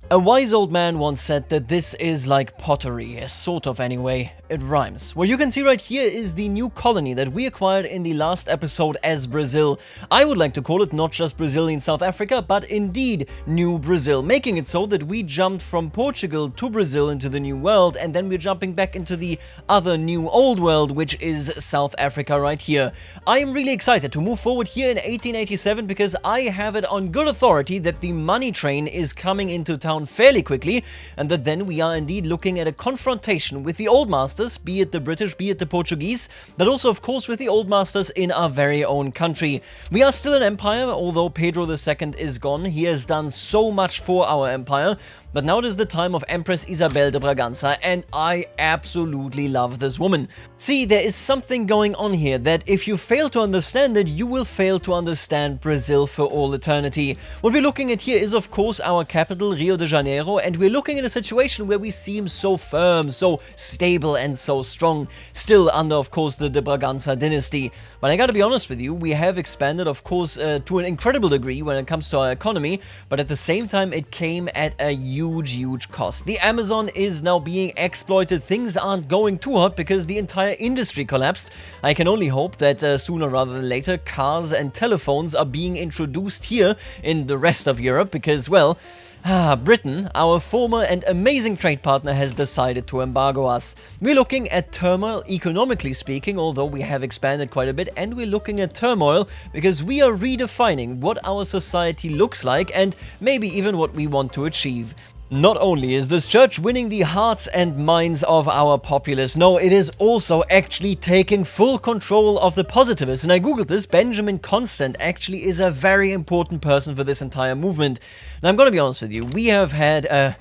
A wise old man once said that this is like pottery, sort of anyway. It rhymes. What you can see right here is the new colony that we acquired in the last episode as Brazil. I would like to call it not just Brazilian South Africa, but indeed New Brazil, making it so that we jumped from Portugal to Brazil into the New World, and then we're jumping back into the other New Old World, which is South Africa right here. I am really excited to move forward here in 1887 because I have it on good authority that the money train is coming into town fairly quickly, and that then we are indeed looking at a confrontation with the old masters, be it the British, be it the Portuguese, but also of course with the old masters in our very own country. We are still an empire, although Pedro II is gone. He has done so much for our empire, but now it is the time of Empress Isabel de Braganza, and I absolutely love this woman. See, there is something going on here that if you fail to understand it, you will fail to understand Brazil for all eternity. What we're looking at here is of course our capital, Rio de Janeiro, and we're looking at a situation where we seem so firm, so stable and so strong, still under of course the de Braganza dynasty. But I gotta be honest with you, we have expanded of course to an incredible degree when it comes to our economy, but at the same time it came at a huge cost. The Amazon is now being exploited. Things aren't going too hot because the entire industry collapsed. I can only hope that sooner rather than later cars and telephones are being introduced here in the rest of Europe because, well, Britain, our former and amazing trade partner, has decided to embargo us. We're looking at turmoil economically speaking, although we have expanded quite a bit, and we're looking at turmoil because we are redefining what our society looks like and maybe even what we want to achieve. Not only is this church winning the hearts and minds of our populace, no, it is also actually taking full control of the positivists. And I googled this, Benjamin Constant actually is a very important person for this entire movement. Now I'm gonna be honest with you, we have had a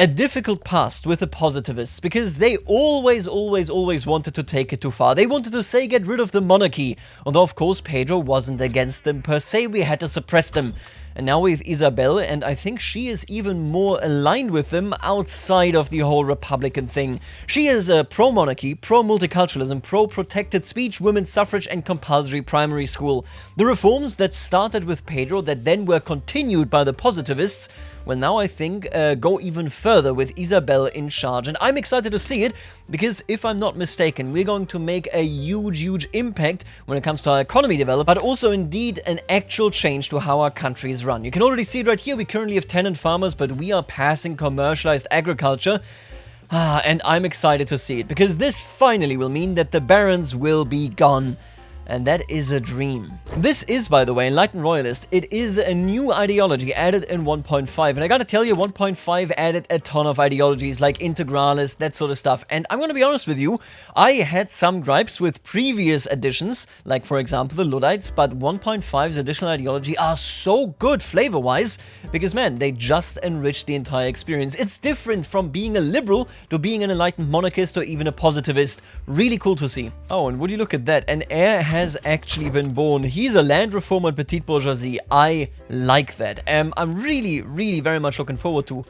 difficult past with the positivists because they always wanted to take it too far. They wanted to say get rid of the monarchy, although of course Pedro wasn't against them per se, we had to suppress them. And now with Isabel, and I think she is even more aligned with them outside of the whole Republican thing. She is pro-monarchy, pro-multiculturalism, pro-protected speech, women's suffrage, and compulsory primary school. The reforms that started with Pedro that then were continued by the positivists will now, I think, go even further with Isabel in charge. And I'm excited to see it, because if I'm not mistaken, we're going to make a huge impact when it comes to our economy development, but also indeed an actual change to how our country is run. You can already see it right here. We currently have tenant farmers, but we are passing commercialized agriculture. And I'm excited to see it, because this finally will mean that the barons will be gone. And that is a dream. This is, by the way, Enlightened Royalist. It is a new ideology added in 1.5. And I gotta tell you, 1.5 added a ton of ideologies like integralis, that sort of stuff. And I'm gonna be honest with you, I had some gripes with previous editions, like for example the Luddites, but 1.5's additional ideology are so good flavor-wise, because man, they just enrich the entire experience. It's different from being a liberal to being an enlightened monarchist or even a positivist. Really cool to see. Oh, and would you look at that, an heir has actually been born. He's a land reformer and petite bourgeoisie. I like that. I'm really very much looking forward to...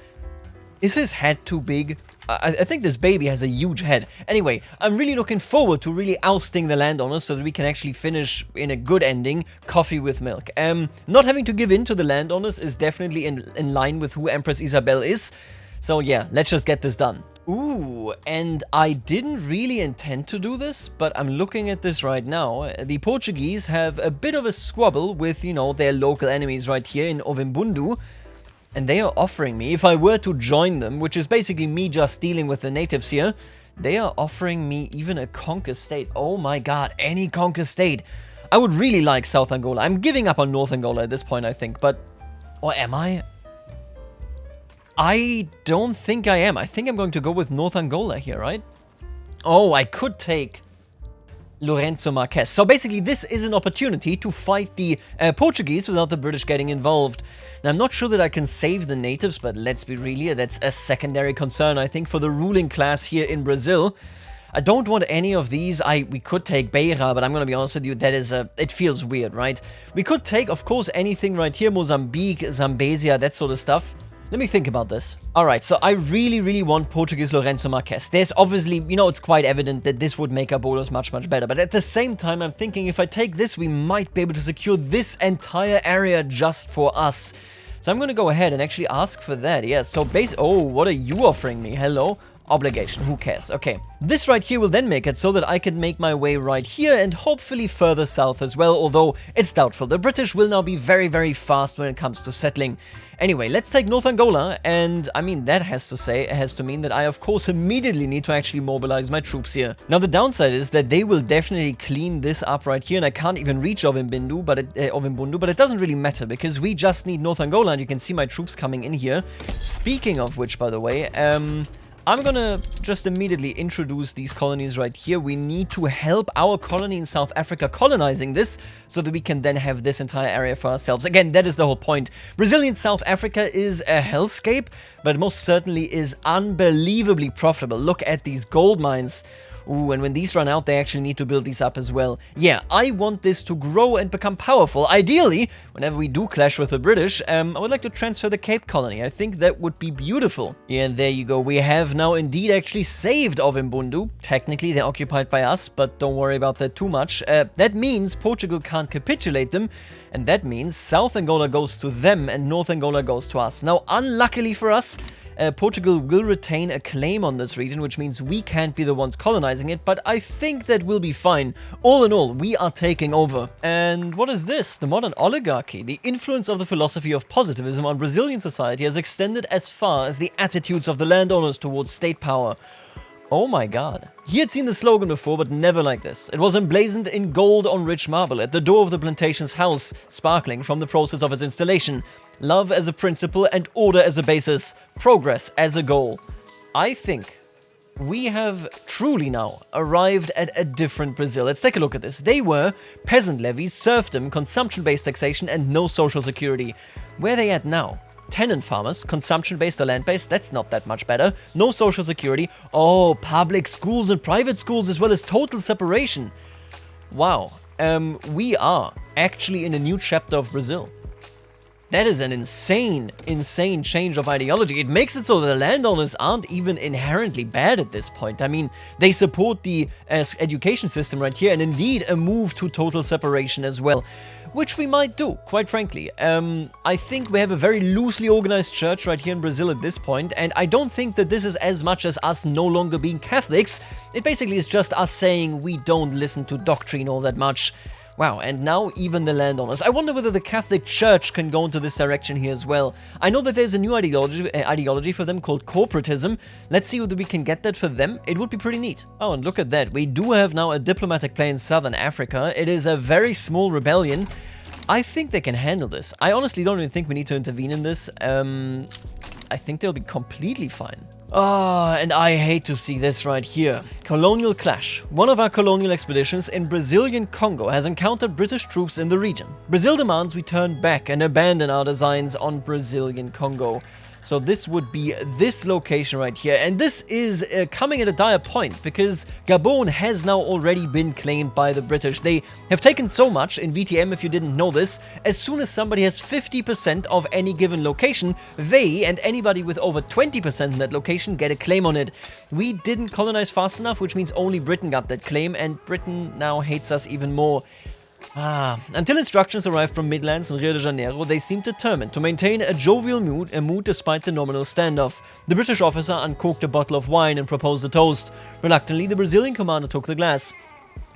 Is his head too big? I think this baby has a huge head. Anyway, I'm really looking forward to really ousting the landowners so that we can actually finish in a good ending, coffee with milk. Not having to give in to the landowners is definitely in line with who Empress Isabel is. So yeah, let's just get this done. Ooh, and I didn't really intend to do this, but I'm looking at this right now. The Portuguese have a bit of a squabble with, you know, their local enemies right here in Ovimbundu. And they are offering me, if I were to join them, which is basically me just dealing with the natives here, they are offering me even a conquer state. Oh my god, any conquer state. I would really like South Angola. I'm giving up on North Angola at this point, I think, but... Or am I? I don't think I am. I think I'm going to go with North Angola here, right? Oh, I could take Lourenço Marques. So basically, this is an opportunity to fight the Portuguese without the British getting involved. Now, I'm not sure that I can save the natives, but let's be real here, that's a secondary concern, I think, for the ruling class here in Brazil. I don't want any of these. We could take Beira, but I'm gonna be honest with you, that is it feels weird, right? We could take, of course, anything right here, Mozambique, Zambezia, that sort of stuff. Let me think about this. Alright, so I really want Portuguese Lourenço Marques. There's obviously, you know, it's quite evident that this would make our borders much better. But at the same time, I'm thinking if I take this, we might be able to secure this entire area just for us. So I'm gonna go ahead and actually ask for that. Yeah, so oh, what are you offering me? Hello? Obligation, who cares? Okay, this right here will then make it so that I can make my way right here and hopefully further south as well, although it's doubtful. The British will now be very, very fast when it comes to settling. Anyway, let's take North Angola, and I mean, that has to mean that I of course immediately need to actually mobilize my troops here. Now the downside is that they will definitely clean this up right here, and I can't even reach Ovimbundu, but it doesn't really matter because we just need North Angola, and you can see my troops coming in here. Speaking of which, by the way, I'm gonna just immediately introduce these colonies right here. We need to help our colony in South Africa colonizing this so that we can then have this entire area for ourselves. Again, that is the whole point. Brazilian South Africa is a hellscape, but most certainly is unbelievably profitable. Look at these gold mines. Ooh, and when these run out, they actually need to build these up as well. Yeah, I want this to grow and become powerful. Ideally, whenever we do clash with the British, I would like to transfer the Cape Colony. I think that would be beautiful. Yeah, and there you go. We have now indeed actually saved Ovimbundu. Technically, they're occupied by us, but don't worry about that too much. That means Portugal can't capitulate them, and that means South Angola goes to them and North Angola goes to us. Now, unluckily for us, Portugal will retain a claim on this region, which means we can't be the ones colonizing it, but I think that will be fine. All in all, we are taking over. And what is this? The modern oligarchy. The influence of the philosophy of positivism on Brazilian society has extended as far as the attitudes of the landowners towards state power. Oh my god. He had seen the slogan before, but never like this. It was emblazoned in gold on rich marble at the door of the plantation's house, sparkling from the process of its installation. Love as a principle and order as a basis. Progress as a goal. I think we have truly now arrived at a different Brazil. Let's take a look at this. They were peasant levies, serfdom, consumption-based taxation, and no social security. Where are they at now? Tenant farmers, consumption-based or land-based, that's not that much better. No social security. Oh, public schools and private schools as well as total separation. Wow. We are actually in a new chapter of Brazil. That is an insane, insane change of ideology. It makes it so that the landowners aren't even inherently bad at this point. I mean, they support the education system right here and indeed a move to total separation as well. Which we might do, quite frankly. I think we have a very loosely organized church right here in Brazil at this point, and I don't think that this is as much as us no longer being Catholics. It basically is just us saying we don't listen to doctrine all that much. Wow, and now even the landowners. I wonder whether the Catholic Church can go into this direction here as well. I know that there's a new ideology for them called corporatism. Let's see whether we can get that for them. It would be pretty neat. Oh, and look at that. We do have now a diplomatic play in Southern Africa. It is a very small rebellion. I think they can handle this. I honestly don't even think we need to intervene in this. I think they'll be completely fine. Ah, and I hate to see this right here. Colonial clash. One of our colonial expeditions in Brazilian Congo has encountered British troops in the region. Brazil demands we turn back and abandon our designs on Brazilian Congo. So this would be this location right here. And this is coming at a dire point because Gabon has now already been claimed by the British. They have taken so much in VTM, if you didn't know this. As soon as somebody has 50% of any given location, they and anybody with over 20% in that location get a claim on it. We didn't colonize fast enough, which means only Britain got that claim, and Britain now hates us even more. Until instructions arrived from Midlands and Rio de Janeiro, they seemed determined to maintain a jovial mood despite the nominal standoff. The British officer uncorked a bottle of wine and proposed a toast. Reluctantly, the Brazilian commander took the glass.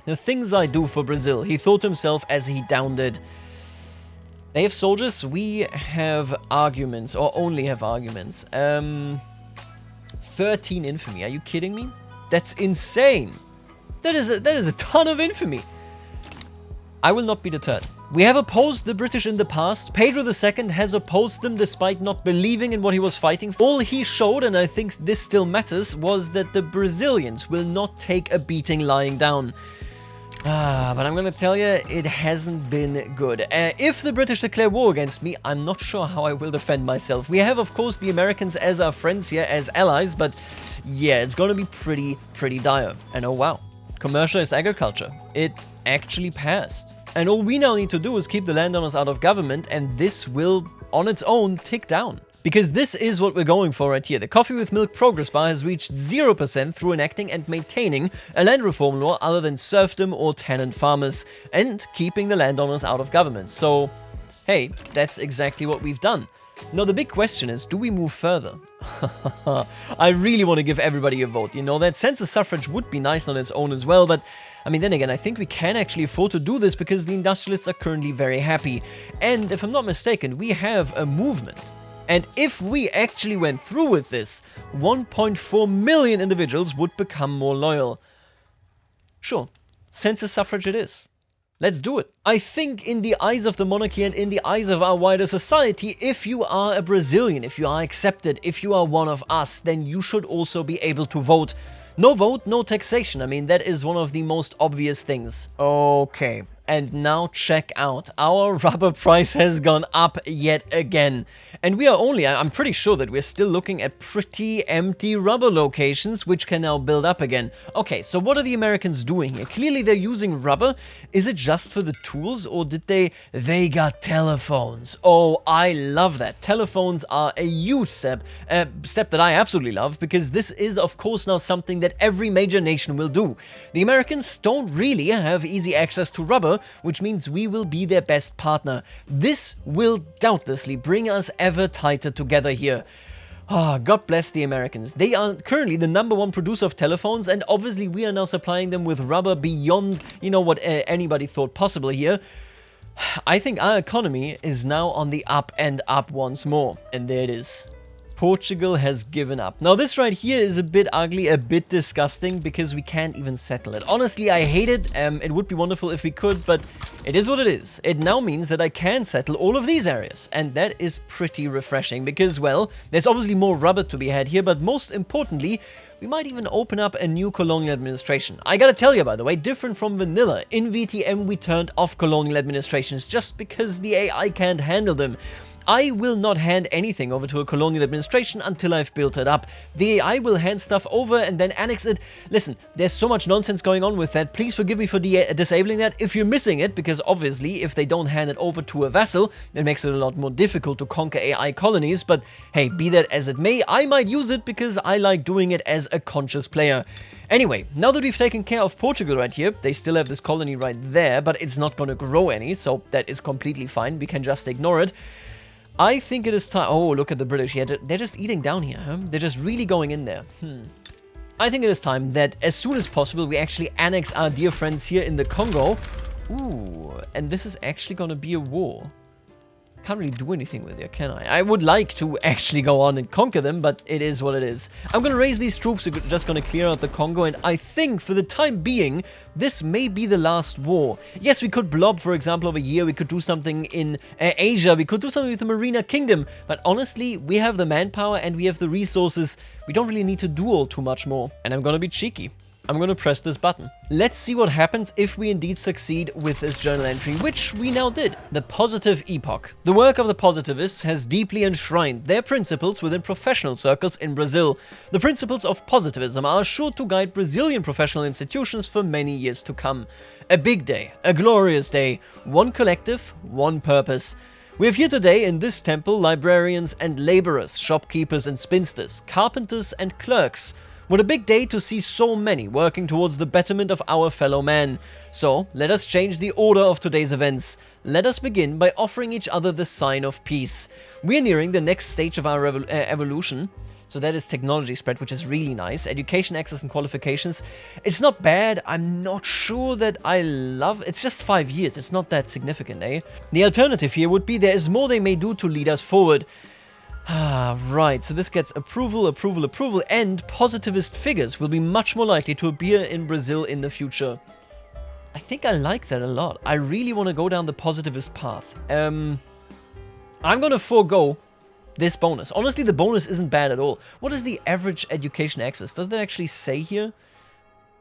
The things I do for Brazil, he thought to himself as he downed it. They have soldiers, we have arguments, or only have arguments. 13 infamy, are you kidding me? That's insane. That is a ton of infamy. I will not be deterred. We have opposed the British in the past. Pedro II has opposed them despite not believing in what he was fighting for. All he showed, and I think this still matters, was that the Brazilians will not take a beating lying down. But I'm gonna tell you, it hasn't been good. If the British declare war against me, I'm not sure how I will defend myself. We have, of course, the Americans as our friends here, as allies, but yeah, it's gonna be pretty dire. And oh wow, commercialized agriculture. It actually passed. And all we now need to do is keep the landowners out of government, and this will, on its own, tick down. Because this is what we're going for right here. The Coffee with Milk progress bar has reached 0% through enacting and maintaining a land reform law other than serfdom or tenant farmers, and keeping the landowners out of government. So, hey, that's exactly what we've done. Now the big question is, do we move further? I really want to give everybody a vote, you know, that census suffrage would be nice on its own as well, but I mean, then again, I think we can actually afford to do this because the industrialists are currently very happy. And if I'm not mistaken, we have a movement. And if we actually went through with this, 1.4 million individuals would become more loyal. Sure, census suffrage it is. Let's do it. I think in the eyes of the monarchy and in the eyes of our wider society, if you are a Brazilian, if you are accepted, if you are one of us, then you should also be able to vote. No vote, no taxation. I mean, that is one of the most obvious things. Okay, and now check out. Our rubber price has gone up yet again. And we are only, I'm pretty sure that we're still looking at pretty empty rubber locations, which can now build up again. Okay, so what are the Americans doing here? Clearly they're using rubber. Is it just for the tools, or did they got telephones? Oh, I love that. Telephones are a huge step that I absolutely love, because this is, of course, now something that every major nation will do. The Americans don't really have easy access to rubber, which means we will be their best partner. This will doubtlessly bring us ever tighter together here. God bless the Americans. They are currently the #1 producer of telephones, and obviously we are now supplying them with rubber beyond, you know, what anybody thought possible here. I think our economy is now on the up and up once more. And there it is. Portugal has given up. Now this right here is a bit ugly, a bit disgusting, because we can't even settle it. Honestly, I hate it. It would be wonderful if we could, but it is what it is. It now means that I can settle all of these areas, and that is pretty refreshing because, well, there's obviously more rubber to be had here, but most importantly, we might even open up a new colonial administration. I gotta tell you, by the way, different from vanilla, in VTM we turned off colonial administrations just because the AI can't handle them. I will not hand anything over to a colonial administration until I've built it up. The AI will hand stuff over and then annex it. Listen, there's so much nonsense going on with that. Please forgive me for disabling that if you're missing it, because obviously if they don't hand it over to a vassal, it makes it a lot more difficult to conquer AI colonies. But hey, be that as it may, I might use it because I like doing it as a conscious player. Anyway, now that we've taken care of Portugal right here, they still have this colony right there, but it's not going to grow any, so that is completely fine. We can just ignore it. I think it is time. Oh, look at the British. Yeah, they're just eating down here, huh? They're just really going in there. I think it is time that as soon as possible we actually annex our dear friends here in the Congo. Ooh, and this is actually gonna be a war. Can't really do anything with it, can I? I would like to actually go on and conquer them, but it is what it is. I'm gonna raise these troops, we're just gonna clear out the Congo, and I think for the time being, this may be the last war. Yes, we could blob, for example, over here, we could do something in Asia, we could do something with the Marina Kingdom, but honestly, we have the manpower and we have the resources, we don't really need to do all too much more. And I'm gonna be cheeky. I'm gonna press this button. Let's see what happens if we indeed succeed with this journal entry, which we now did. The positive epoch. The work of the positivists has deeply enshrined their principles within professional circles in Brazil. The principles of positivism are sure to guide Brazilian professional institutions for many years to come. A big day, a glorious day, one collective, one purpose. We have here today in this temple librarians and laborers, shopkeepers and spinsters, carpenters and clerks. What a big day to see so many working towards the betterment of our fellow man. So, let us change the order of today's events. Let us begin by offering each other the sign of peace. We are nearing the next stage of our evolution. So that is technology spread, which is really nice. Education, access and qualifications. It's not bad. I'm not sure that I love... It's just 5 years. It's not that significant, eh? The alternative here would be there is more they may do to lead us forward. Right, so this gets approval, approval, approval, and positivist figures will be much more likely to appear in Brazil in the future. I think I like that a lot. I really want to go down the positivist path. I'm gonna forego this bonus. Honestly, the bonus isn't bad at all. What is the average education access? Does that actually say here?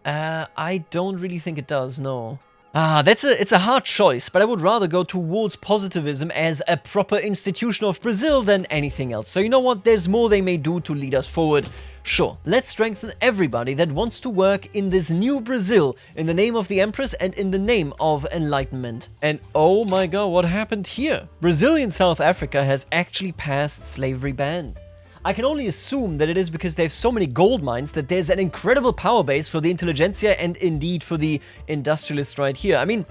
I don't really think it does, no. It's a hard choice, but I would rather go towards positivism as a proper institution of Brazil than anything else. So you know what, there's more they may do to lead us forward. Sure, let's strengthen everybody that wants to work in this new Brazil, in the name of the Empress and in the name of enlightenment. And oh my god, what happened here? Brazilian South Africa has actually passed slavery ban. I can only assume that it is because they have so many gold mines that there's an incredible power base for the intelligentsia and indeed for the industrialists right here. I mean,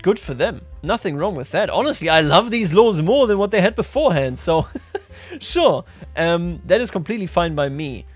good for them. Nothing wrong with that. Honestly, I love these laws more than what they had beforehand, so Sure, that is completely fine by me.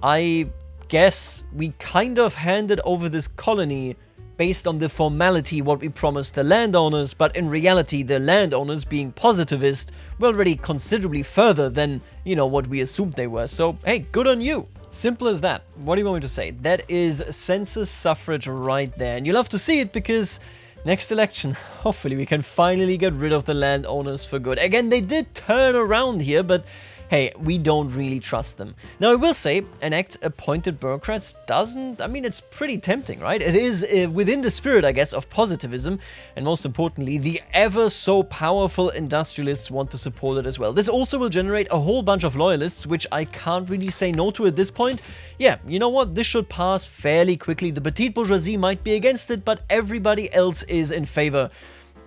I guess we kind of handed over this colony based on the formality what we promised the landowners, but in reality the landowners, being positivist, were already considerably further than, what we assumed they were. So hey, good on you. Simple as that. What do you want me to say? That is census suffrage right there, and you'll have to see it because next election, hopefully we can finally get rid of the landowners for good. Again, they did turn around here, but hey, we don't really trust them. Now, I will say, enact appointed bureaucrats doesn't, it's pretty tempting, right? It is within the spirit, I guess, of positivism, and most importantly, the ever so powerful industrialists want to support it as well. This also will generate a whole bunch of loyalists, which I can't really say no to at this point. Yeah, you know what? This should pass fairly quickly. The petite bourgeoisie might be against it, but everybody else is in favor.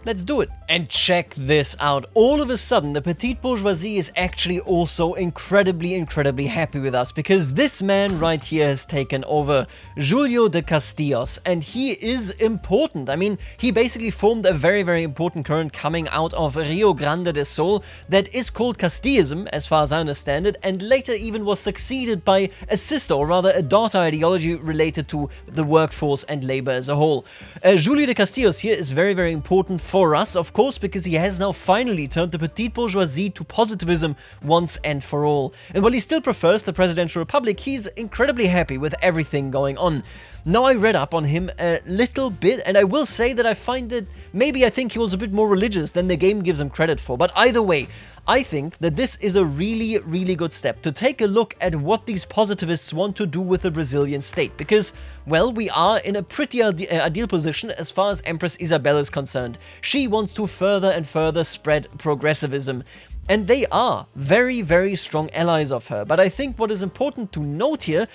Let's do it. And check this out. All of a sudden, the petite bourgeoisie is actually also incredibly happy with us, because this man right here has taken over, Julio de Castillos, and he is important. He basically formed a very important current coming out of Rio Grande do Sul that is called Castillism, as far as I understand it, and later even was succeeded by a sister, or rather a daughter ideology related to the workforce and labor as a whole. Julio de Castillos here is very important for us, of course, because he has now finally turned the petite bourgeoisie to positivism once and for all. And while he still prefers the presidential republic, he's incredibly happy with everything going on. Now, I read up on him a little bit, and I will say that I find that I think he was a bit more religious than the game gives him credit for. But either way, I think that this is a really good step to take a look at what these positivists want to do with the Brazilian state, because, well, we are in a pretty ideal position as far as Empress Isabel is concerned. She wants to further and further spread progressivism, and they are very strong allies of her. But I think what is important to note here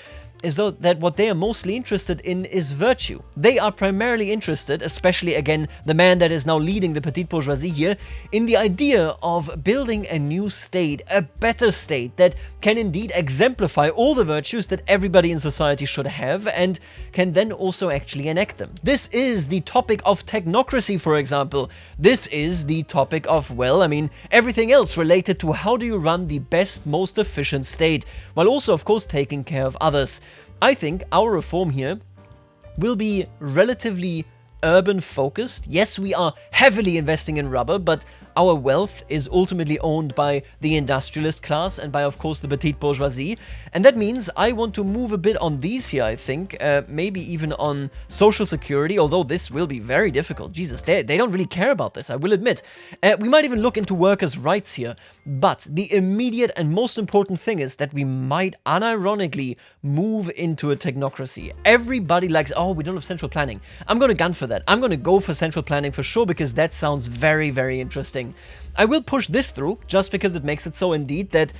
is that what they are mostly interested in is virtue. They are primarily interested, especially again the man that is now leading the petite bourgeoisie here, in the idea of building a new state, a better state that can indeed exemplify all the virtues that everybody in society should have and can then also actually enact them. This is the topic of technocracy, for example. This is the topic of, well, everything else related to how do you run the best, most efficient state, while also, of course, taking care of others. I think our reform here will be relatively urban focused. Yes, we are heavily investing in rubber, but our wealth is ultimately owned by the industrialist class and by, of course, the petite bourgeoisie. And that means I want to move a bit on these here, I think, maybe even on social security, although this will be very difficult. Jesus, they don't really care about this, I will admit. We might even look into workers' rights here. But the immediate and most important thing is that we might unironically move into a technocracy. Everybody likes, oh, we don't have central planning. I'm going to gun for that. I'm going to go for central planning for sure, because that sounds very interesting. I will push this through just because it makes it so indeed that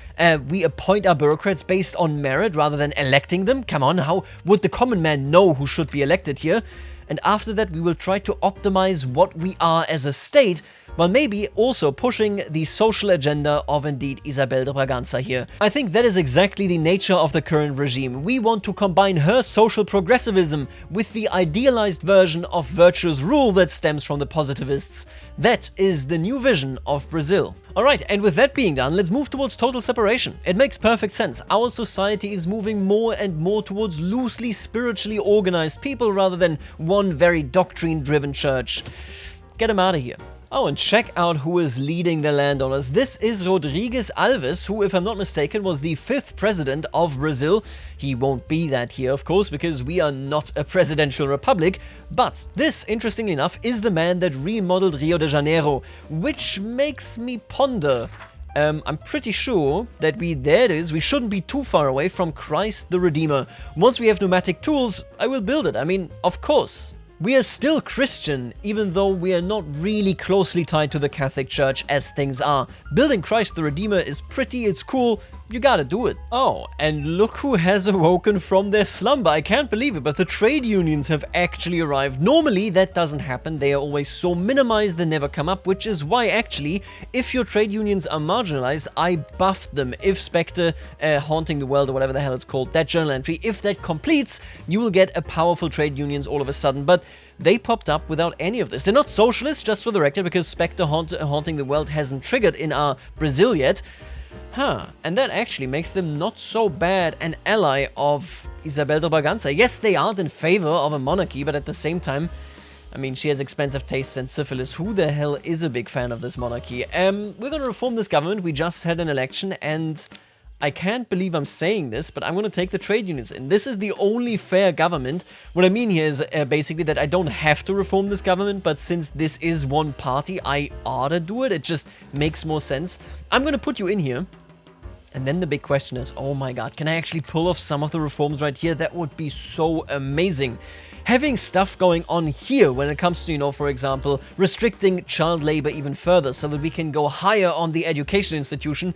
we appoint our bureaucrats based on merit rather than electing them. Come on, how would the common man know who should be elected here? And after that, we will try to optimize what we are as a state, while maybe also pushing the social agenda of indeed Isabel de Bragança here. I think that is exactly the nature of the current regime. We want to combine her social progressivism with the idealized version of virtuous rule that stems from the positivists. That is the new vision of Brazil. Alright, and with that being done, let's move towards total separation. It makes perfect sense. Our society is moving more and more towards loosely spiritually organized people rather than one very doctrine-driven church. Get them out of here. Oh, and check out who is leading the landowners. This is Rodrigues Alves, who, if I'm not mistaken, was the 5th president of Brazil. He won't be that here, of course, because we are not a presidential republic. But this, interestingly enough, is the man that remodeled Rio de Janeiro, which makes me ponder. I'm pretty sure that we shouldn't be too far away from Christ the Redeemer. Once we have pneumatic tools, I will build it. Of course. We are still Christian, even though we are not really closely tied to the Catholic Church as things are. Building Christ the Redeemer is pretty, it's cool, you gotta do it. Oh, and look who has awoken from their slumber. I can't believe it, but the trade unions have actually arrived. Normally, that doesn't happen. They are always so minimized they never come up, which is why, actually, if your trade unions are marginalized, I buffed them. If Spectre, Haunting the World, or whatever the hell it's called, that journal entry, if that completes, you will get a powerful trade unions all of a sudden. But they popped up without any of this. They're not socialist, just for the record, because Spectre Haunting the World hasn't triggered in our Brazil yet. And that actually makes them not so bad an ally of Isabel de Braganza. Yes, they aren't in favor of a monarchy, but at the same time, I mean, she has expensive tastes and syphilis. Who the hell is a big fan of this monarchy? We're gonna reform this government. We just had an election, and I can't believe I'm saying this, but I'm gonna take the trade unions in. This is the only fair government. What I mean here is basically that I don't have to reform this government, but since this is one party, I ought to do it. It just makes more sense. I'm gonna put you in here. And then the big question is, oh my god, can I actually pull off some of the reforms right here? That would be so amazing. Having stuff going on here when it comes to, you know, for example, restricting child labor even further so that we can go higher on the education institution,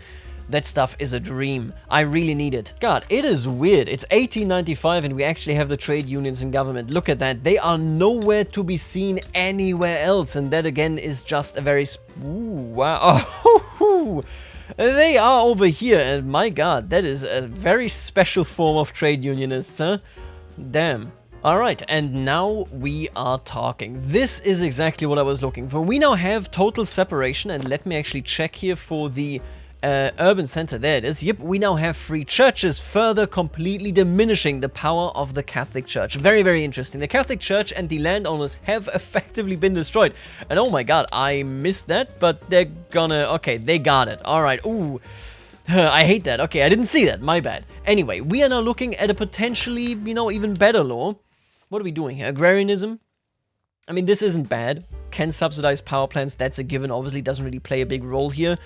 that stuff is a dream. I really need it. God, it is weird. It's 1895 and we actually have the trade unions in government. Look at that. They are nowhere to be seen anywhere else. And that again is just a very... Ooh, wow. Oh, they are over here, and my god, that is a very special form of trade unionists, huh? Damn. Alright, and now we are talking. This is exactly what I was looking for. We now have total separation, and let me actually check here for the urban center. There it is. Yep, we now have free churches, further completely diminishing the power of the Catholic Church. Very, very interesting. The Catholic Church and the landowners have effectively been destroyed. And oh my god, I missed that, but they're gonna... Okay, they got it. Alright, ooh. I hate that. Okay, I didn't see that. My bad. Anyway, we are now looking at a potentially, you know, even better law. What are we doing here? Agrarianism? I mean, this isn't bad. Can subsidize power plants, that's a given. Obviously, doesn't really play a big role here.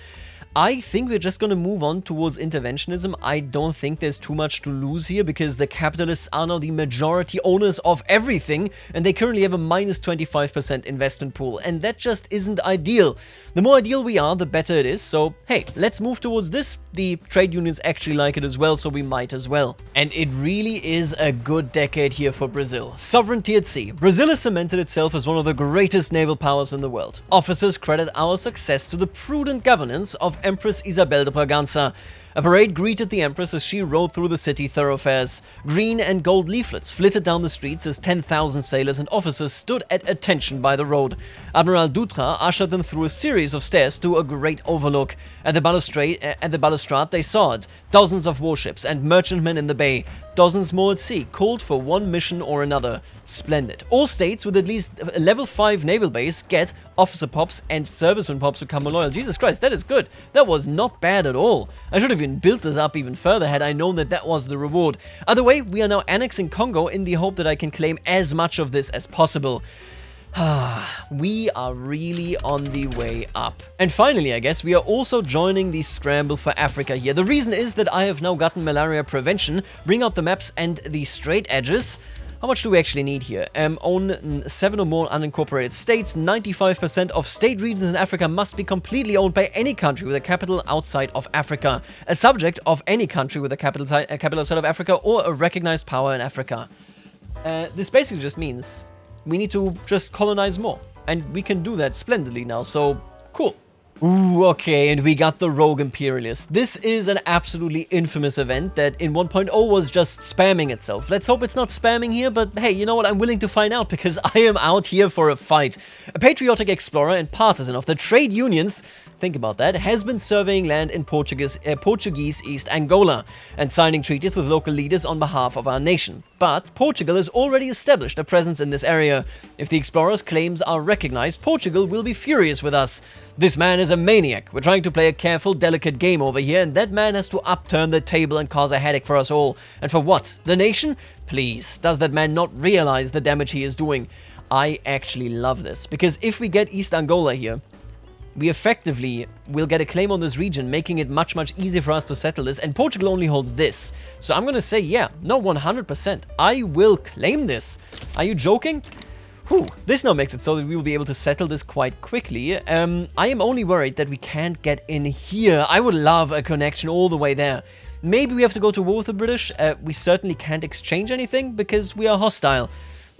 I think we're just going to move on towards interventionism. I don't think there's too much to lose here because the capitalists are now the majority owners of everything and they currently have a minus 25% investment pool, and that just isn't ideal. The more ideal we are, the better it is. So, hey, let's move towards this. The trade unions actually like it as well, so we might as well. And it really is a good decade here for Brazil. Sovereignty at sea. Brazil has cemented itself as one of the greatest naval powers in the world. Officers credit our success to the prudent governance of Empress Isabel de Braganza. A parade greeted the Empress as she rode through the city thoroughfares. Green and gold leaflets flitted down the streets as 10,000 sailors and officers stood at attention by the road. Admiral Dutra ushered them through a series of stairs to a great overlook. At the balustrade they saw it. Dozens of warships and merchantmen in the bay. Dozens more at sea, called for one mission or another. Splendid. All states with at least a level 5 naval base get officer pops and serviceman pops become loyal. Jesus Christ, that is good. That was not bad at all. I should have even built this up even further had I known that that was the reward. Either way, we are now annexing Congo in the hope that I can claim as much of this as possible. We are really on the way up. And finally, I guess, we are also joining the scramble for Africa here. The reason is that I have now gotten malaria prevention, bring out the maps and the straight edges. How much do we actually need here? Own 7 or more unincorporated states. 95% of state regions in Africa must be completely owned by any country with a capital outside of Africa. A subject of any country with a capital outside of Africa or a recognized power in Africa. This basically just means we need to just colonize more. And we can do that splendidly now, so cool. Ooh, okay, and we got the Rogue Imperialist. This is an absolutely infamous event that in 1.0 was just spamming itself. Let's hope it's not spamming here, but hey, you know what? I'm willing to find out because I am out here for a fight. A patriotic explorer and partisan of the trade unions, think about that, has been surveying land in Portuguese East Angola and signing treaties with local leaders on behalf of our nation. But Portugal has already established a presence in this area. If the explorer's claims are recognized, Portugal will be furious with us. This man is a maniac. We're trying to play a careful, delicate game over here, and that man has to upturn the table and cause a headache for us all. And for what? The nation? Please, does that man not realize the damage he is doing? I actually love this, because if we get East Angola here, we effectively will get a claim on this region, making it much, much easier for us to settle this, and Portugal only holds this. So I'm gonna say, yeah, no, 100%. I will claim this. Are you joking? Whew, this now makes it so that we will be able to settle this quite quickly. I am only worried that we can't get in here. I would love a connection all the way there. Maybe we have to go to war with the British. We certainly can't exchange anything because we are hostile.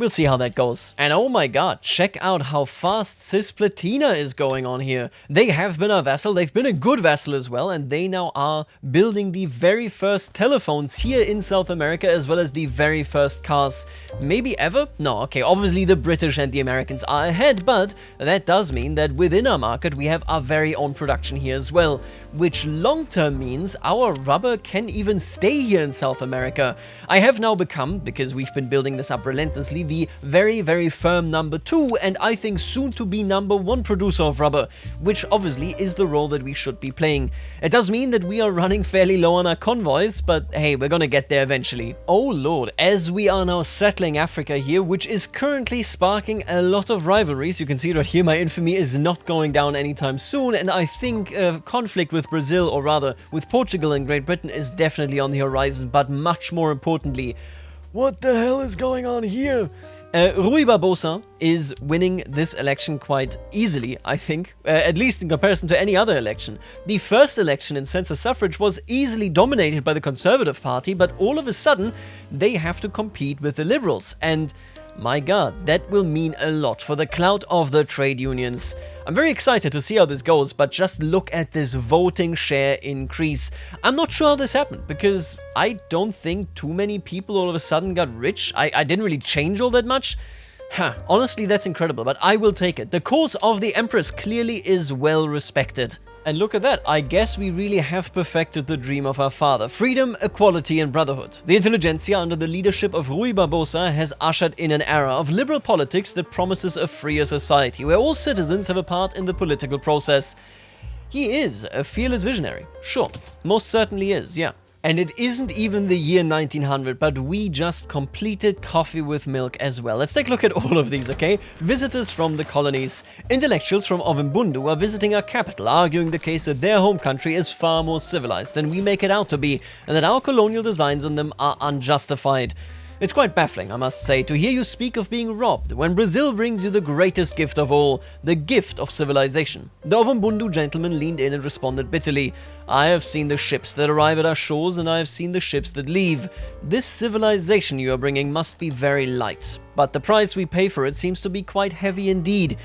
We'll see how that goes. And oh my god, check out how fast Cisplatina is going on here. They have been a vassal, they've been a good vassal as well, and they now are building the very first telephones here in South America, as well as the very first cars. Maybe ever? No, okay, obviously the British and the Americans are ahead, but that does mean that within our market we have our very own production here as well, which long-term means our rubber can even stay here in South America. I have now become, because we've been building this up relentlessly, the very, very firm number 2, and I think soon to be number 1 producer of rubber, which obviously is the role that we should be playing. It does mean that we are running fairly low on our convoys, but hey, we're gonna get there eventually. Oh lord, as we are now settling Africa here, which is currently sparking a lot of rivalries. You can see right here, my infamy is not going down anytime soon, and I think conflict with Brazil, or rather with Portugal and Great Britain, is definitely on the horizon, but much more importantly, what the hell is going on here? Rui Barbosa is winning this election quite easily, I think, at least in comparison to any other election. The first election in census suffrage was easily dominated by the Conservative Party, but all of a sudden they have to compete with the Liberals, and my god, that will mean a lot for the clout of the trade unions. I'm very excited to see how this goes, but just look at this voting share increase. I'm not sure how this happened, because I don't think too many people all of a sudden got rich. I didn't really change all that much. Honestly, that's incredible, but I will take it. The cause of the Empress clearly is well respected. And look at that, I guess we really have perfected the dream of our father. Freedom, equality and brotherhood. The intelligentsia under the leadership of Rui Barbosa has ushered in an era of liberal politics that promises a freer society, where all citizens have a part in the political process. He is a fearless visionary, sure, most certainly is, yeah. And it isn't even the year 1900, but we just completed coffee with milk as well. Let's take a look at all of these, okay? Visitors from the colonies. Intellectuals from Ovimbundu are visiting our capital, arguing the case that their home country is far more civilized than we make it out to be, and that our colonial designs on them are unjustified. It's quite baffling, I must say, to hear you speak of being robbed when Brazil brings you the greatest gift of all, the gift of civilization. The Ovimbundu gentleman leaned in and responded bitterly, I have seen the ships that arrive at our shores and I have seen the ships that leave. This civilization you are bringing must be very light, but the price we pay for it seems to be quite heavy indeed.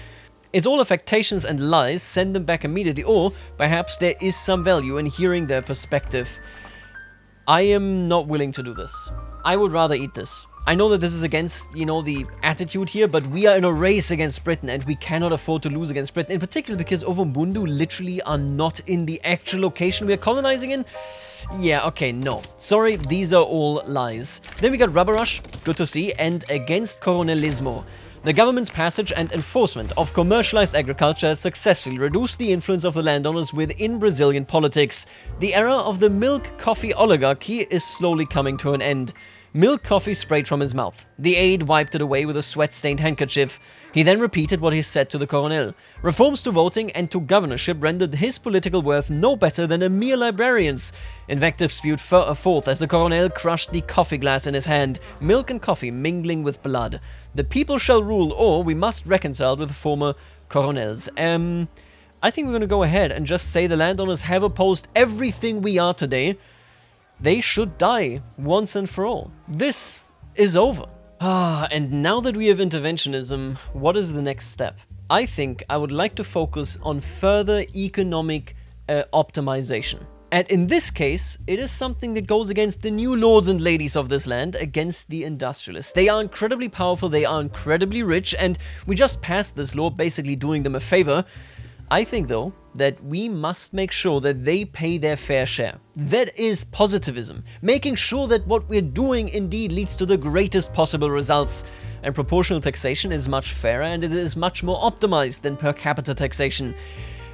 It's all affectations and lies, send them back immediately, or perhaps there is some value in hearing their perspective. I am not willing to do this. I would rather eat this. I know that this is against, the attitude here, but we are in a race against Britain and we cannot afford to lose against Britain, in particular because Ovimbundu literally are not in the actual location we are colonizing in. Yeah, okay, no. Sorry, these are all lies. Then we got Rubber Rush, good to see, and against Coronelismo. The government's passage and enforcement of commercialized agriculture has successfully reduced the influence of the landowners within Brazilian politics. The era of the milk-coffee oligarchy is slowly coming to an end. Milk coffee sprayed from his mouth. The aide wiped it away with a sweat-stained handkerchief. He then repeated what he said to the Colonial. Reforms to voting and to governorship rendered his political worth no better than a mere librarian's. Invective spewed forth as the Colonial crushed the coffee glass in his hand, milk and coffee mingling with blood. The people shall rule, or we must reconcile with the former Coronels. I think we're going to go ahead and just say the landowners have opposed everything we are today. They should die once and for all. This is over. And now that we have interventionism, what is the next step? I think I would like to focus on further economic optimization. And in this case, it is something that goes against the new lords and ladies of this land, against the industrialists. They are incredibly powerful, they are incredibly rich, and we just passed this law basically doing them a favor. I think, though, that we must make sure that they pay their fair share. That is positivism, making sure that what we're doing indeed leads to the greatest possible results. And proportional taxation is much fairer and it is much more optimized than per capita taxation.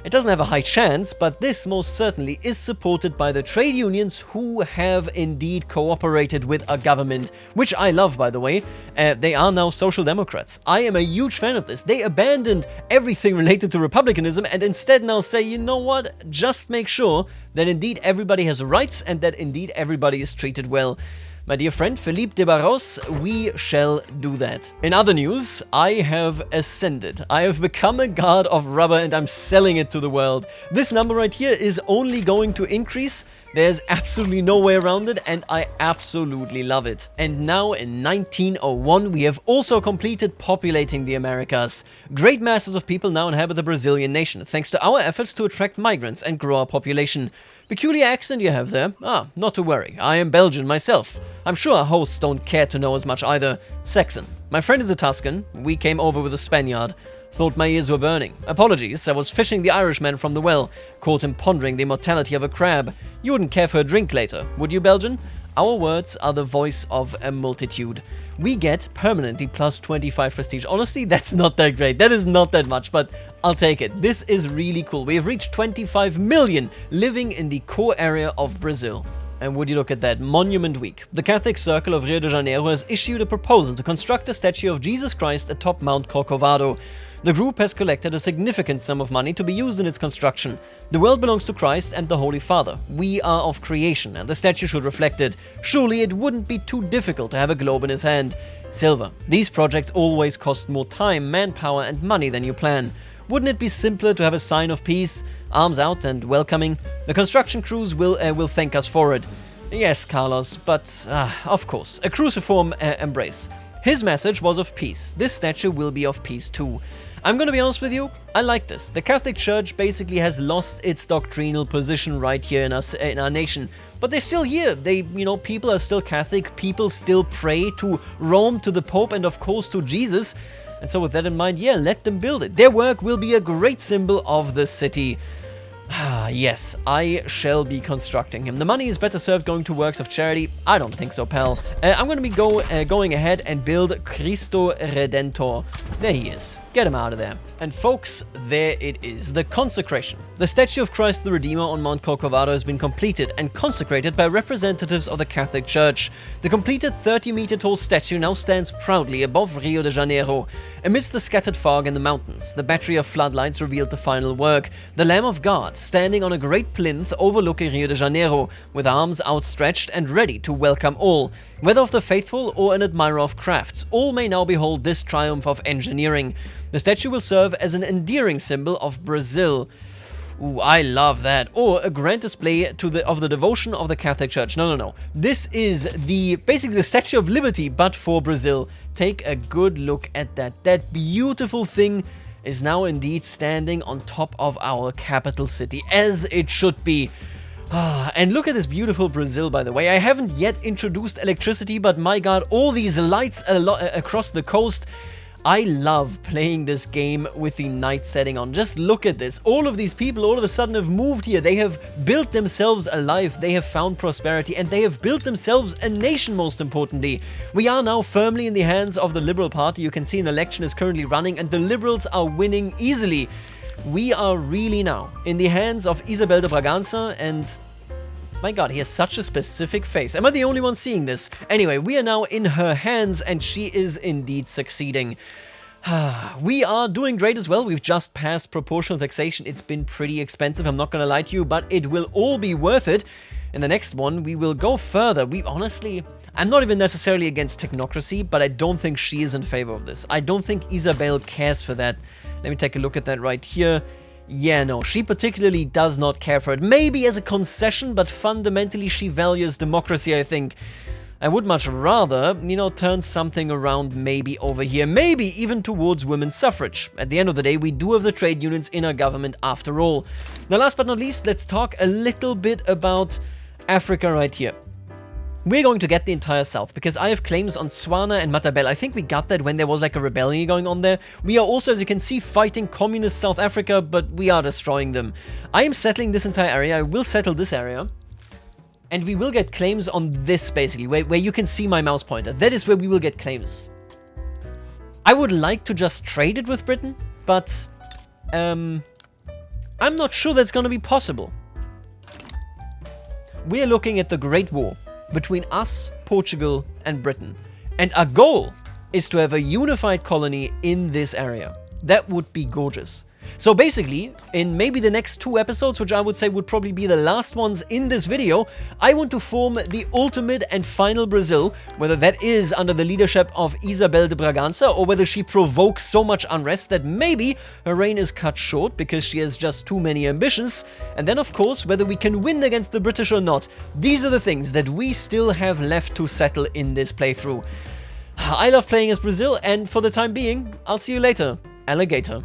It doesn't have a high chance, but this most certainly is supported by the trade unions who have indeed cooperated with a government, which I love, by the way. They are now social democrats. I am a huge fan of this. They abandoned everything related to republicanism and instead now say, you know what, just make sure that indeed everybody has rights and that indeed everybody is treated well. My dear friend Felipe de Barros, we shall do that. In other news, I have ascended. I have become a god of rubber and I'm selling it to the world. This number right here is only going to increase There's absolutely no way around it, and I absolutely love it. And now in 1901, we have also completed populating the Americas. Great masses of people now inhabit the Brazilian nation, thanks to our efforts to attract migrants and grow our population. Peculiar accent you have there? Ah, not to worry, I am Belgian myself. I'm sure our hosts don't care to know as much either. Saxon. My friend is a Tuscan. We came over with a Spaniard. Thought my ears were burning. Apologies, I was fishing the Irishman from the well. Caught him pondering the immortality of a crab. You wouldn't care for a drink later, would you, Belgian? Our words are the voice of a multitude. We get permanently plus 25 prestige. Honestly, that's not that great. That is not that much, but I'll take it. This is really cool. We have reached 25 million living in the core area of Brazil. And would you look at that, Monument Week. The Catholic Circle of Rio de Janeiro has issued a proposal to construct a statue of Jesus Christ atop Mount Corcovado. The group has collected a significant sum of money to be used in its construction. The world belongs to Christ and the Holy Father. We are of creation, and the statue should reflect it. Surely it wouldn't be too difficult to have a globe in his hand. Silver. These projects always cost more time, manpower, and money than you plan. Wouldn't it be simpler to have a sign of peace, arms out and welcoming? The construction crews will thank us for it. Yes, Carlos, but of course, a cruciform embrace. His message was of peace. This statue will be of peace too. I'm gonna be honest with you, I like this. The Catholic Church basically has lost its doctrinal position right here in our nation. But they're still here. People are still Catholic, people still pray to Rome, to the Pope, and of course to Jesus. And so with that in mind, yeah, let them build it. Their work will be a great symbol of the city. Yes, I shall be constructing him. The money is better served going to works of charity. I don't think so, pal. I'm going to be going ahead and build Cristo Redentor. There he is. Get him out of there. And folks, there it is, the consecration. The statue of Christ the Redeemer on Mount Corcovado has been completed and consecrated by representatives of the Catholic Church. The completed 30-meter tall statue now stands proudly above Rio de Janeiro. Amidst the scattered fog in the mountains, the battery of floodlights revealed the final work. The Lamb of God standing on a great plinth overlooking Rio de Janeiro, with arms outstretched and ready to welcome all. Whether of the faithful or an admirer of crafts, all may now behold this triumph of engineering. The statue will serve as an endearing symbol of Brazil. Ooh, I love that. Or a grand display of the devotion of the Catholic Church. No. This is basically the Statue of Liberty, but for Brazil. Take a good look at that. That beautiful thing is now indeed standing on top of our capital city, as it should be. And look at this beautiful Brazil, by the way. I haven't yet introduced electricity, but my god, all these lights across the coast. I love playing this game with the night setting on. Just look at this. All of these people all of a sudden have moved here. They have built themselves a life. They have found prosperity, and they have built themselves a nation, most importantly. We are now firmly in the hands of the Liberal Party. You can see an election is currently running, and the Liberals are winning easily. We are really now in the hands of Isabel de Bragança, and my god, he has such a specific face. Am I the only one seeing this? Anyway, we are now in her hands, and she is indeed succeeding. We are doing great as well. We've just passed proportional taxation. It's been pretty expensive, I'm not gonna lie to you, but it will all be worth it. In the next one, we will go further. I'm not even necessarily against technocracy, but I don't think she is in favor of this. I don't think Isabel cares for that. Let me take a look at that right here. Yeah, no, she particularly does not care for it. Maybe as a concession, but fundamentally she values democracy, I think. I would much rather, turn something around maybe over here. Maybe even towards women's suffrage. At the end of the day, we do have the trade unions in our government after all. Now, last but not least, let's talk a little bit about Africa right here. We're going to get the entire south, because I have claims on Swana and Matabele. I think we got that when there was like a rebellion going on there. We are also, as you can see, fighting communist South Africa, but we are destroying them. I am settling this entire area. I will settle this area. And we will get claims on this, basically, where you can see my mouse pointer. That is where we will get claims. I would like to just trade it with Britain, but I'm not sure that's going to be possible. We're looking at the Great War between us, Portugal, and Britain. And our goal is to have a unified colony in this area. That would be gorgeous. So basically, in maybe the next 2 episodes, which I would say would probably be the last ones in this video, I want to form the ultimate and final Brazil, whether that is under the leadership of Isabel de Bragança, or whether she provokes so much unrest that maybe her reign is cut short because she has just too many ambitions, and then of course, whether we can win against the British or not. These are the things that we still have left to settle in this playthrough. I love playing as Brazil, and for the time being, I'll see you later, alligator.